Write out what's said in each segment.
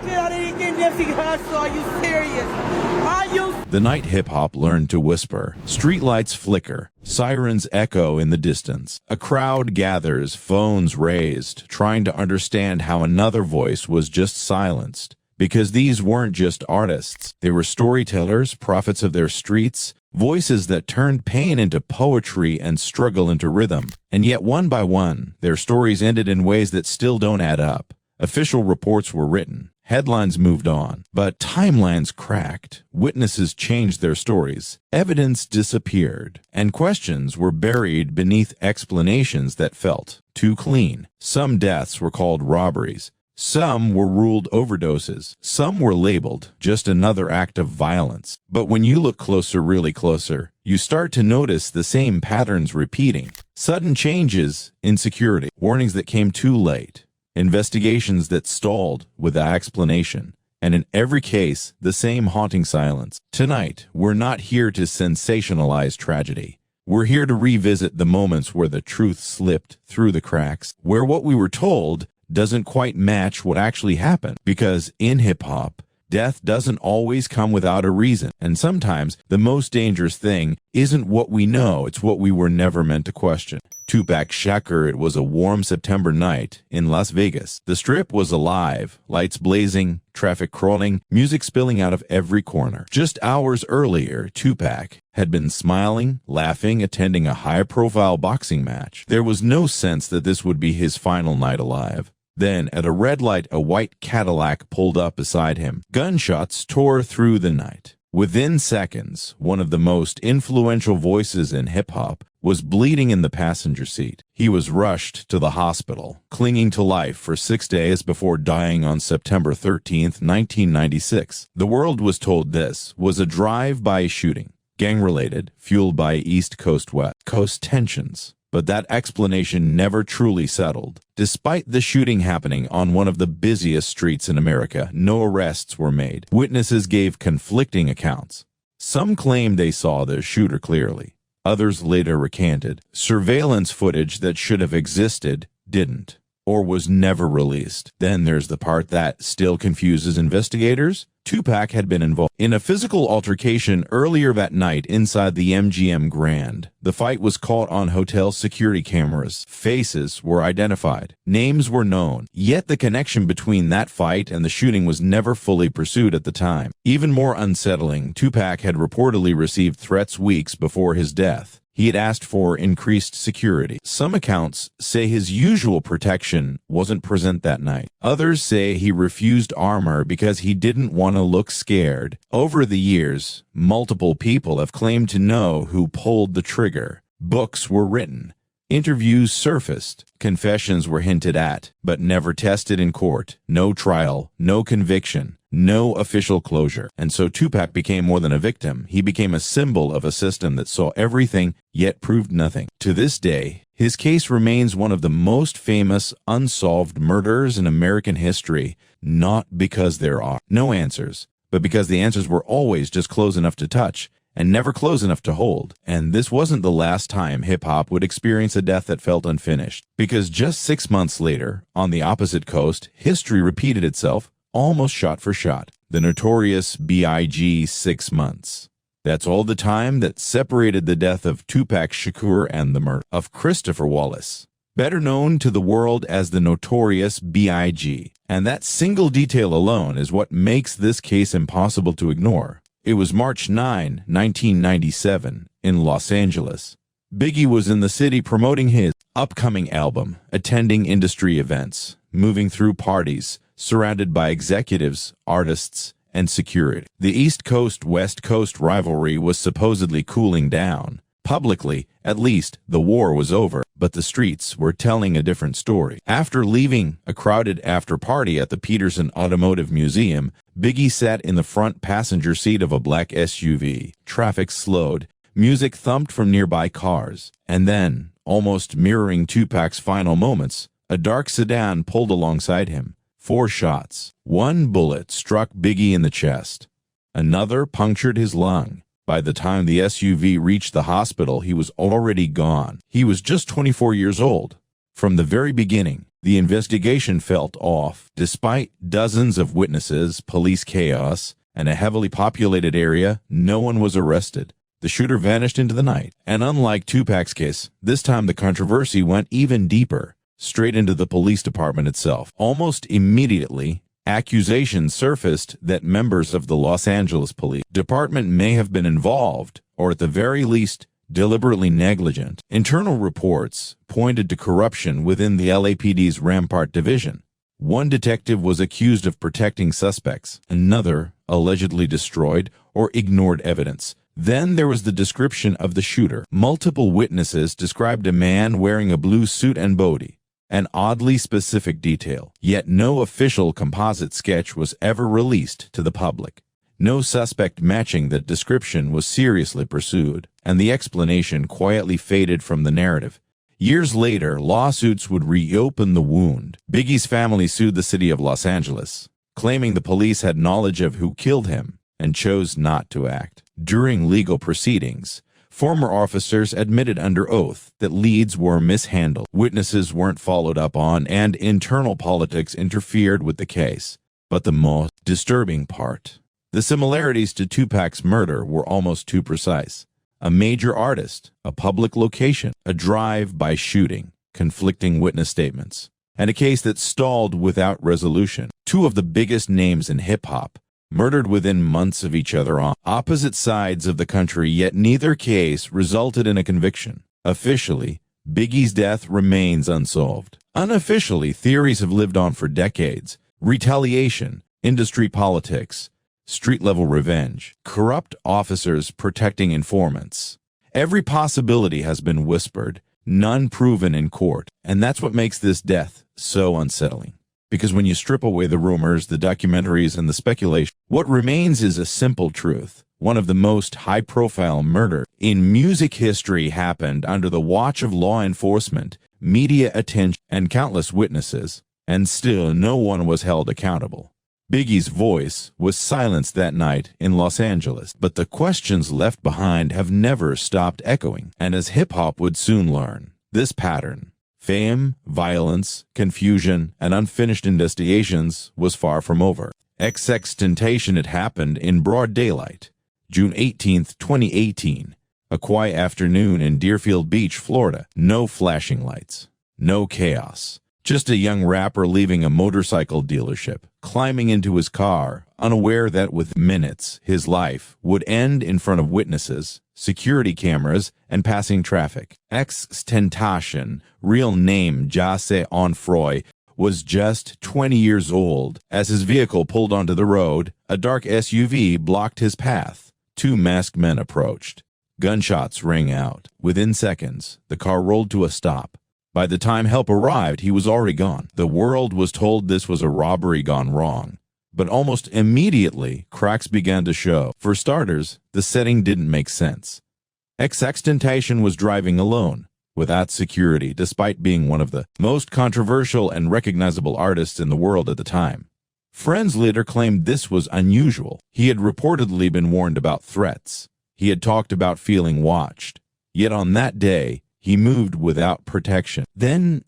bullshit. I didn't get Nipsey Hussle. Are you serious? Are you? The night hip-hop learned to whisper. Streetlights flicker. Sirens echo in the distance. A crowd gathers, phones raised, trying to understand how another voice was just silenced. Because these weren't just artists. They were storytellers, prophets of their streets, voices that turned pain into poetry and struggle into rhythm. And yet one by one, their stories ended in ways that still don't add up. Official reports were written. Headlines moved on, but timelines cracked, witnesses changed their stories, evidence disappeared, and questions were buried beneath explanations that felt too clean. Some deaths were called robberies, some were ruled overdoses, some were labeled just another act of violence. But when you look closer, really closer, you start to notice the same patterns repeating. Sudden changes, insecurity, warnings that came too late, investigations that stalled without explanation, and in every case, the same haunting silence. Tonight, we're not here to sensationalize tragedy. We're here to revisit the moments where the truth slipped through the cracks, where what we were told doesn't quite match what actually happened. Because in hip-hop, death doesn't always come without a reason, and sometimes the most dangerous thing isn't what we know, it's what we were never meant to question. Tupac Shakur. It was a warm September night in Las Vegas. The Strip was alive, lights blazing, traffic crawling, music spilling out of every corner. Just hours earlier, Tupac had been smiling, laughing, attending a high-profile boxing match. There was no sense that this would be his final night alive. Then, at a red light, a white Cadillac pulled up beside him. Gunshots tore through the night. Within seconds, one of the most influential voices in hip-hop was bleeding in the passenger seat. He was rushed to the hospital, clinging to life for 6 days before dying on September 13th, 1996. The world was told this was a drive-by shooting, gang-related, fueled by East Coast-West Coast tensions. But that explanation never truly settled. Despite the shooting happening on one of the busiest streets in America, no arrests were made. Witnesses gave conflicting accounts. Some claimed they saw the shooter clearly. Others later recanted. Surveillance footage that should have existed didn't, or was never released. Then there's the part that still confuses investigators. Tupac had been involved in a physical altercation earlier that night inside the MGM Grand. The fight was caught on hotel security cameras. Faces were identified. Names were known. Yet the connection between that fight and the shooting was never fully pursued at the time. Even more unsettling, Tupac had reportedly received threats weeks before his death. He had asked for increased security. Some accounts say his usual protection wasn't present that night. Others say he refused armor because he didn't want to look scared. Over the years, multiple people have claimed to know who pulled the trigger. Books were written. Interviews surfaced. Confessions were hinted at, but never tested in court. No trial, no conviction, no official closure. And so Tupac became more than a victim. He became a symbol of a system that saw everything, yet proved nothing. To this day, his case remains one of the most famous unsolved murders in American history, not because there are no answers, but because the answers were always just close enough to touch and never close enough to hold. And this wasn't the last time hip-hop would experience a death that felt unfinished. Because just 6 months later, on the opposite coast, history repeated itself, almost shot for shot. The Notorious B.I.G. 6 months. That's all the time that separated the death of Tupac Shakur and the murder of Christopher Wallace, better known to the world as the Notorious B.I.G. And that single detail alone is what makes this case impossible to ignore. It was March 9, 1997, in Los Angeles. Biggie was in the city promoting his upcoming album, attending industry events, moving through parties, surrounded by executives, artists, and security. The East Coast-West Coast rivalry was supposedly cooling down. Publicly, at least, the war was over, but the streets were telling a different story. After leaving a crowded after-party at the Peterson Automotive Museum, Biggie sat in the front passenger seat of a black SUV. Traffic slowed. Music thumped from nearby cars. And then, almost mirroring Tupac's final moments, a dark sedan pulled alongside him. 4 shots. One bullet struck Biggie in the chest. Another punctured his lung. By the time the SUV reached the hospital, he was already gone. He was just 24 years old. From the very beginning, the investigation felt off. Despite dozens of witnesses, police chaos, and a heavily populated area, no one was arrested. The shooter vanished into the night. And unlike Tupac's case, this time the controversy went even deeper, straight into the police department itself. Almost immediately, accusations surfaced that members of the Los Angeles Police Department may have been involved, or at the very least, deliberately negligent. Internal reports pointed to corruption within the LAPD's Rampart Division. One detective was accused of protecting suspects. Another allegedly destroyed or ignored evidence. Then there was the description of the shooter. Multiple witnesses described a man wearing a blue suit and body, an oddly specific detail. Yet no official composite sketch was ever released to the public. No suspect matching that description was seriously pursued, and the explanation quietly faded from the narrative. Years later, lawsuits would reopen the wound. Biggie's family sued the city of Los Angeles, claiming the police had knowledge of who killed him and chose not to act. During legal proceedings, former officers admitted under oath that leads were mishandled, witnesses weren't followed up on, and internal politics interfered with the case. But the most disturbing part: the similarities to Tupac's murder were almost too precise. A major artist, a public location, a drive-by shooting, conflicting witness statements, and a case that stalled without resolution. Two of the biggest names in hip-hop murdered within months of each other on opposite sides of the country, yet neither case resulted in a conviction. Officially, Biggie's death remains unsolved. Unofficially, theories have lived on for decades: retaliation, industry politics, street-level revenge, corrupt officers protecting informants. Every possibility has been whispered, none proven in court, and that's what makes this death so unsettling. Because when you strip away the rumors, the documentaries, and the speculation, what remains is a simple truth. One of the most high-profile murders in music history happened under the watch of law enforcement, media attention, and countless witnesses, and still no one was held accountable. Biggie's voice was silenced that night in Los Angeles, but the questions left behind have never stopped echoing. And as hip-hop would soon learn, this pattern, fame, violence, confusion, and unfinished investigations, was far from over. XXXTENTACIon had happened in broad daylight, June 18, 2018, a quiet afternoon in Deerfield Beach, Florida. No flashing lights, no chaos. Just a young rapper leaving a motorcycle dealership, climbing into his car, unaware that within minutes his life would end in front of witnesses, security cameras, and passing traffic. XXXTENTACIon, real name Jase Onfroy, was just 20 years old. As his vehicle pulled onto the road, a dark SUV blocked his path. Two masked men approached. Gunshots rang out. Within seconds, the car rolled to a stop. By the time help arrived, he was already gone. The world was told this was a robbery gone wrong. But almost immediately, cracks began to show. For starters, the setting didn't make sense. XXXTENTACIon was driving alone, without security, despite being one of the most controversial and recognizable artists in the world at the time. Friends later claimed this was unusual. He had reportedly been warned about threats. He had talked about feeling watched. Yet on that day, he moved without protection. Then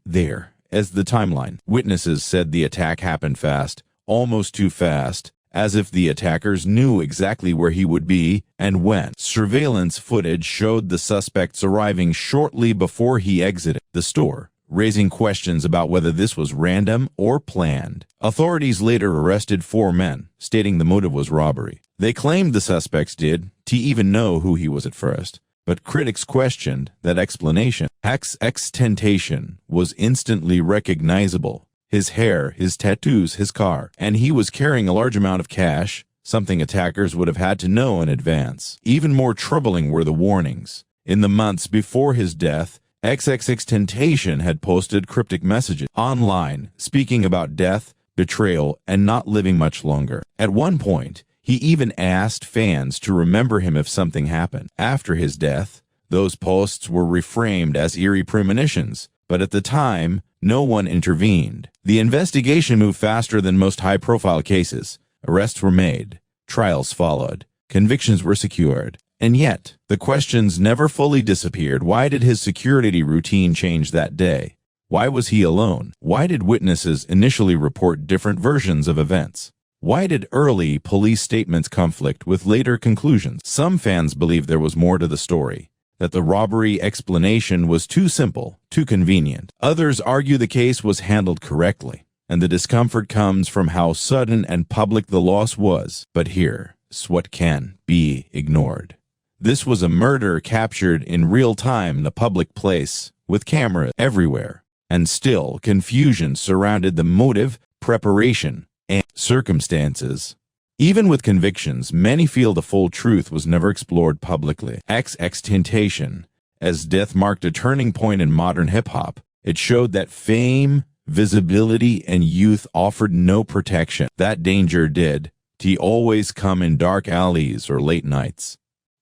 as the timeline, witnesses said the attack happened fast, almost too fast, as if the attackers knew exactly where he would be and when. Surveillance footage showed the suspects arriving shortly before he exited the store, raising questions about whether this was random or planned. Authorities later arrested 4 men, stating the motive was robbery. They claimed the suspects did to even know who he was at first. But critics questioned that explanation. XXXTENTACIon was instantly recognizable. His hair, his tattoos, his car, and he was carrying a large amount of cash, something attackers would have had to know in advance. Even more troubling were the warnings. In the months before his death, XXXTENTACIon had posted cryptic messages online, speaking about death, betrayal, and not living much longer. At one point, he even asked fans to remember him if something happened. After his death, those posts were reframed as eerie premonitions, but at the time, no one intervened. The investigation moved faster than most high-profile cases. Arrests were made, trials followed, convictions were secured, and yet, the questions never fully disappeared. Why did his security routine change that day? Why was he alone? Why did witnesses initially report different versions of events? Why did early police statements conflict with later conclusions? Some fans believe there was more to the story, that the robbery explanation was too simple, too convenient. Others argue the case was handled correctly, and the discomfort comes from how sudden and public the loss was. But here's what can be ignored. This was a murder captured in real time in a public place, with cameras everywhere, and still confusion surrounded the motive, preparation, and circumstances. Even with convictions, many feel the full truth was never explored publicly. XXXTENTACION, as death marked a turning point in modern hip-hop, it showed that fame, visibility, and youth offered no protection. That danger did. He always come in dark alleys or late nights.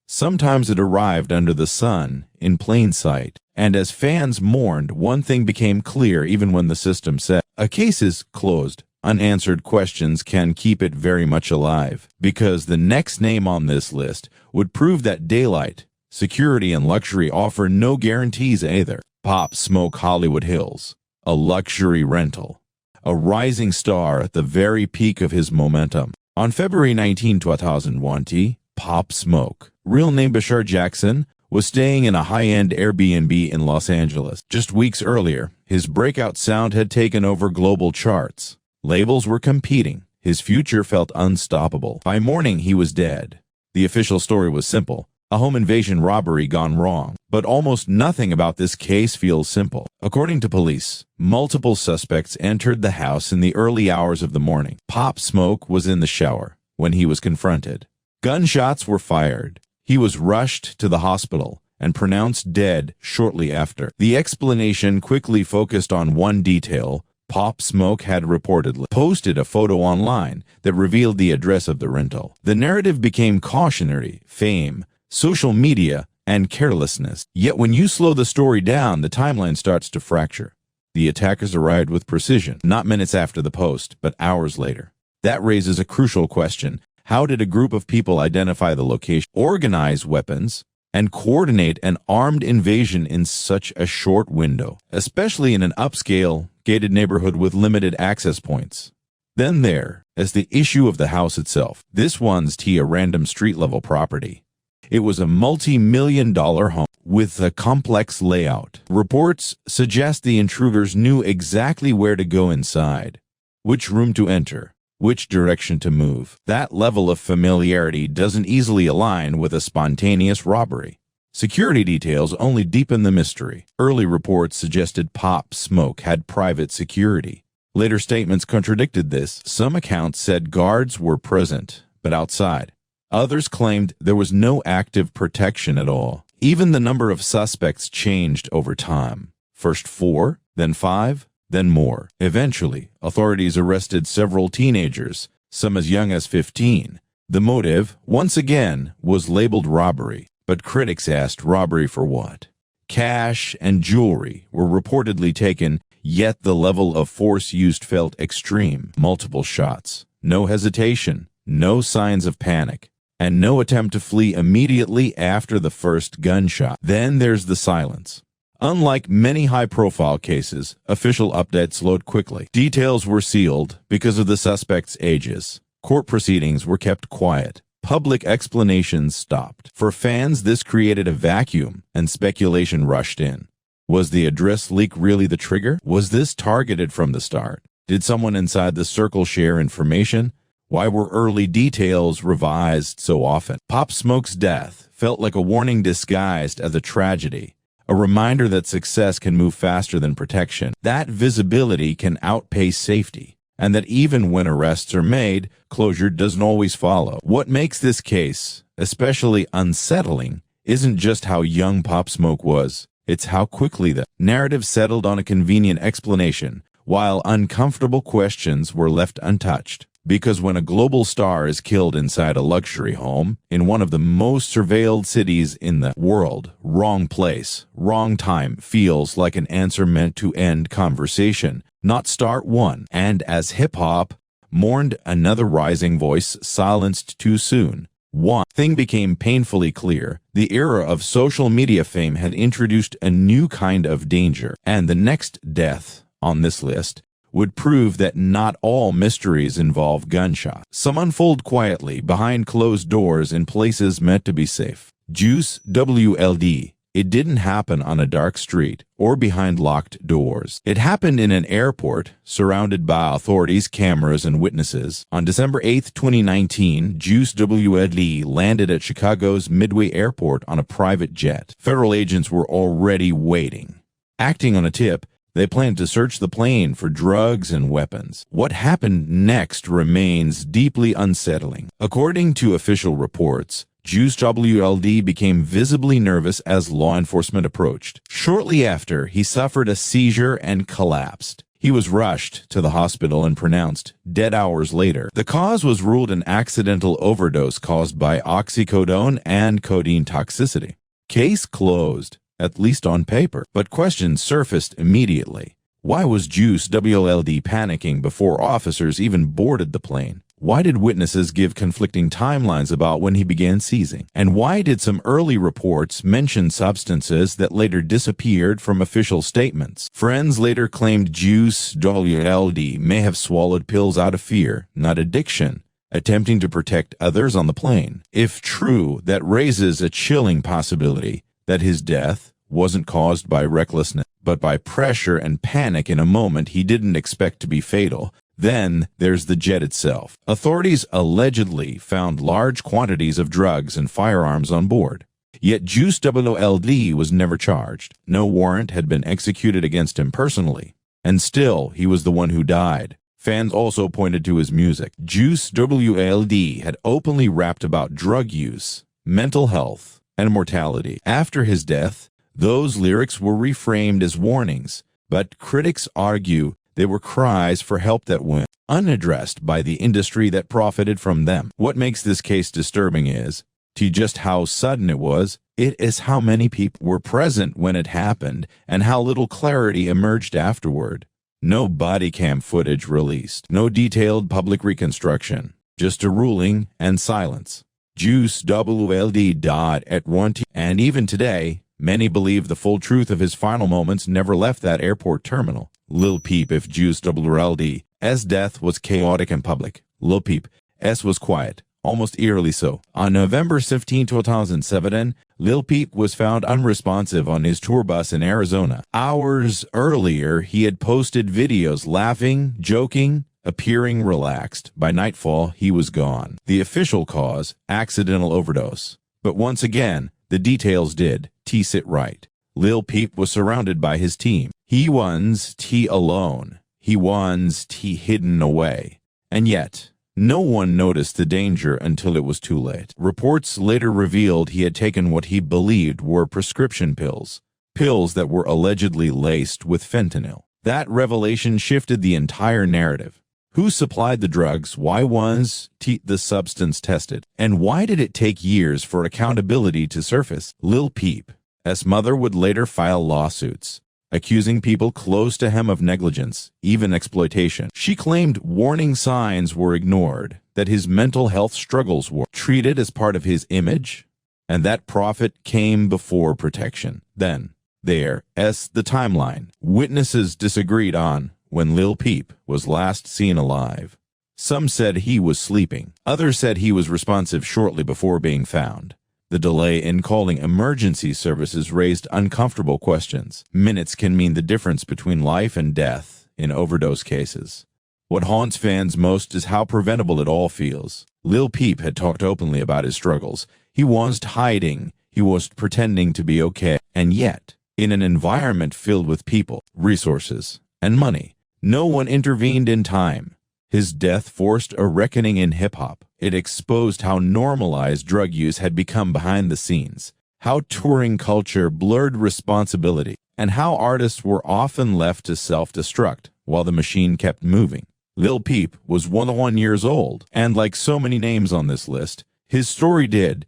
Sometimes it arrived under the sun, in plain sight. And as fans mourned, one thing became clear even when the system said, a case is closed. Unanswered questions can keep it very much alive, because the next name on this list would prove that daylight, security, and luxury offer no guarantees either. Pop Smoke Hollywood Hills, a luxury rental, a rising star at the very peak of his momentum. On February 19, 2020, Pop Smoke, real name Bashar Jackson, was staying in a high-end Airbnb in Los Angeles. Just weeks earlier, his breakout sound had taken over global charts. Labels were competing. His future felt unstoppable. By morning, he was dead. The official story was simple: a home invasion robbery gone wrong. But almost nothing about this case feels simple. According to police, multiple suspects entered the house in the early hours of the morning. Pop Smoke was in the shower when he was confronted. Gunshots were fired. He was rushed to the hospital and pronounced dead shortly after. The explanation quickly focused on one detail: Pop Smoke had reportedly posted a photo online that revealed the address of the rental. The narrative became cautionary: fame, social media, and carelessness. Yet when you slow the story down, the timeline starts to fracture. The attackers arrived with precision, not minutes after the post, but hours later. That raises a crucial question: how did a group of people identify the location, organize weapons, and coordinate an armed invasion in such a short window, especially in an upscale, gated neighborhood with limited access points? Then there is the issue of the house itself. This one's a random street-level property. It was a multi-million-dollar home with a complex layout. Reports suggest the intruders knew exactly where to go inside, which room to enter, which direction to move. That level of familiarity doesn't easily align with a spontaneous robbery. Security details only deepen the mystery. Early reports suggested Pop Smoke had private security. Later statements contradicted this. Some accounts said guards were present, but outside. Others claimed there was no active protection at all. Even the number of suspects changed over time. First 4, then 5, then more. Eventually, authorities arrested several teenagers, some as young as 15. The motive, once again, was labeled robbery. But critics asked, robbery for what? Cash and jewelry were reportedly taken, yet the level of force used felt extreme. Multiple shots, no hesitation, no signs of panic, and no attempt to flee immediately after the first gunshot. Then there's the silence. Unlike many high-profile cases, official updates slowed quickly. Details were sealed because of the suspects' ages. Court proceedings were kept quiet. Public explanations stopped. For fans, this created a vacuum, and speculation rushed in. Was the address leak really the trigger? Was this targeted from the start? Did someone inside the circle share information? Why were early details revised so often? Pop Smoke's death felt like a warning disguised as a tragedy, a reminder that success can move faster than protection, that visibility can outpace safety, and that even when arrests are made, closure doesn't always follow. What makes this case especially unsettling isn't just how young Pop Smoke was, it's how quickly the narrative settled on a convenient explanation, while uncomfortable questions were left untouched. Because when a global star is killed inside a luxury home in one of the most surveilled cities in the world, wrong place, wrong time feels like an answer meant to end conversation, not start one. And as hip-hop mourned another rising voice silenced too soon, One thing became painfully clear: the era of social media fame had introduced a new kind of danger, and the next death on this list would prove that not all mysteries involve gunshots. Some unfold quietly behind closed doors in places meant to be safe. Juice WRLD. It didn't happen on a dark street or behind locked doors. It happened in an airport, surrounded by authorities, cameras, and witnesses. On December 8, 2019, Juice WRLD landed at Chicago's Midway Airport on a private jet. Federal agents were already waiting. Acting on a tip, they planned to search the plane for drugs and weapons. What happened next remains deeply unsettling. According to official reports, Juice WRLD became visibly nervous as law enforcement approached. Shortly after, he suffered a seizure and collapsed. He was rushed to the hospital and pronounced dead hours later. The cause was ruled an accidental overdose caused by oxycodone and codeine toxicity. Case closed, at least on paper, but questions surfaced immediately. Why was Juice WRLD panicking before officers even boarded the plane? Why did witnesses give conflicting timelines about when he began seizing? And why did some early reports mention substances that later disappeared from official statements? Friends later claimed Juice WRLD may have swallowed pills out of fear, not addiction, attempting to protect others on the plane. If true, that raises a chilling possibility that his death wasn't caused by recklessness, but by pressure and panic in a moment he didn't expect to be fatal. Then there's the jet itself. Authorities allegedly found large quantities of drugs and firearms on board. Yet Juice WRLD was never charged. No warrant had been executed against him personally. And still, he was the one who died. Fans also pointed to his music. Juice WRLD had openly rapped about drug use, mental health, and mortality. After his death, those lyrics were reframed as warnings, but critics argue they were cries for help that went unaddressed by the industry that profited from them. What makes this case disturbing is just how sudden it was. It is how many people were present when it happened and how little clarity emerged afterward. No body cam footage released, no detailed public reconstruction, just a ruling and silence. Juice WRLD died at 1 and even today, many believe the full truth of his final moments never left that airport terminal. Lil Peep. If Juice WRLD's death was chaotic and public, Lil Peep's was quiet, almost eerily so. On November 15, 2007, Lil Peep was found unresponsive on his tour bus in Arizona. Hours earlier, he had posted videos laughing, joking, appearing relaxed. By nightfall, he was gone. The official cause, accidental overdose. But once again, the details did sit right. Lil Peep was surrounded by his team. He was alone. He was hidden away. And yet, no one noticed the danger until it was too late. Reports later revealed he had taken what he believed were prescription pills that were allegedly laced with fentanyl. That revelation shifted the entire narrative. Who supplied the drugs? Why was the substance tested? And why did it take years for accountability to surface? Lil Peep's mother would later file lawsuits, accusing people close to him of negligence, even exploitation. She claimed warning signs were ignored, that his mental health struggles were treated as part of his image, and that profit came before protection. Then, the timeline. Witnesses disagreed on when Lil Peep was last seen alive. Some said he was sleeping. Others said he was responsive shortly before being found. The delay in calling emergency services raised uncomfortable questions. Minutes can mean the difference between life and death in overdose cases. What haunts fans most is how preventable it all feels. Lil Peep had talked openly about his struggles. He wasn't hiding. He was pretending to be okay. And yet, in an environment filled with people, resources, and money, no one intervened in time. His death forced a reckoning in hip-hop. It exposed how normalized drug use had become behind the scenes, how touring culture blurred responsibility, and how artists were often left to self-destruct while the machine kept moving. Lil Peep was 101 years old, and like so many names on this list, his story did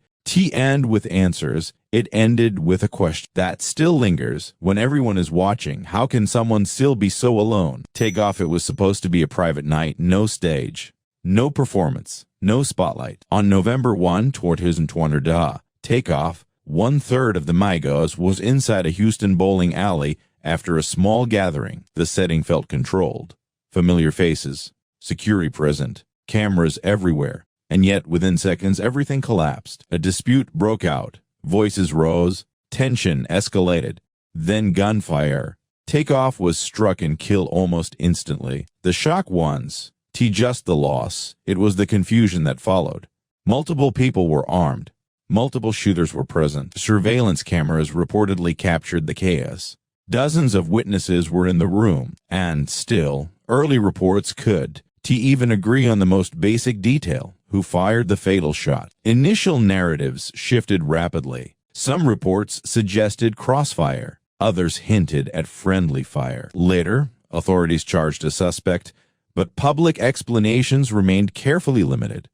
end with answers. It ended with a question that still lingers when everyone is watching. How can someone still be so alone? Takeoff. It was supposed to be a private night, no stage, no performance, no spotlight. On November 1, 2020, Takeoff, 1/3 of the Migos, was inside a Houston bowling alley after a small gathering. The setting felt controlled. Familiar faces, security present, cameras everywhere, and yet within seconds everything collapsed. A dispute broke out. Voices rose, tension escalated, then gunfire. Takeoff was struck and killed almost instantly. The shock ones, just the loss, it was the confusion that followed. Multiple people were armed. Multiple shooters were present. Surveillance cameras reportedly captured the chaos. Dozens of witnesses were in the room, and still, early reports could even agree on the most basic detail: who fired the fatal shot. Initial narratives shifted rapidly. Some reports suggested crossfire. Others hinted at friendly fire. Later, authorities charged a suspect, but public explanations remained carefully limited.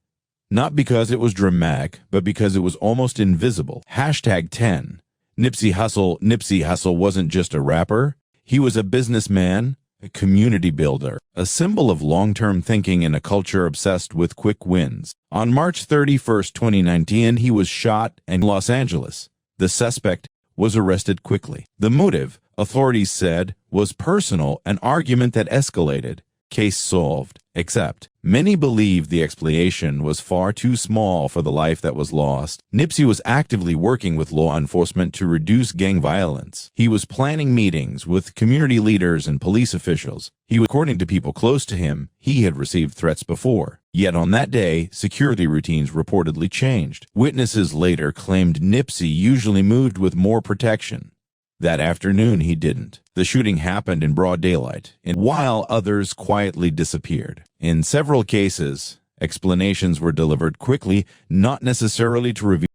Not because it was dramatic, but because it was almost invisible. #10. Nipsey Hussle wasn't just a rapper. He was a businessman, a community builder, a symbol of long-term thinking in a culture obsessed with quick wins. On March 31, 2019, he was shot in Los Angeles. The suspect was arrested quickly. The motive, authorities said, was personal, an argument that escalated. Case solved. Except, many believed the explanation was far too small for the life that was lost. Nipsey was actively working with law enforcement to reduce gang violence. He was planning meetings with community leaders and police officials. According to people close to him, he had received threats before. Yet on that day, security routines reportedly changed. Witnesses later claimed Nipsey usually moved with more protection. That afternoon, he didn't. The shooting happened in broad daylight, and while others quietly disappeared. In several cases, explanations were delivered quickly, not necessarily to reveal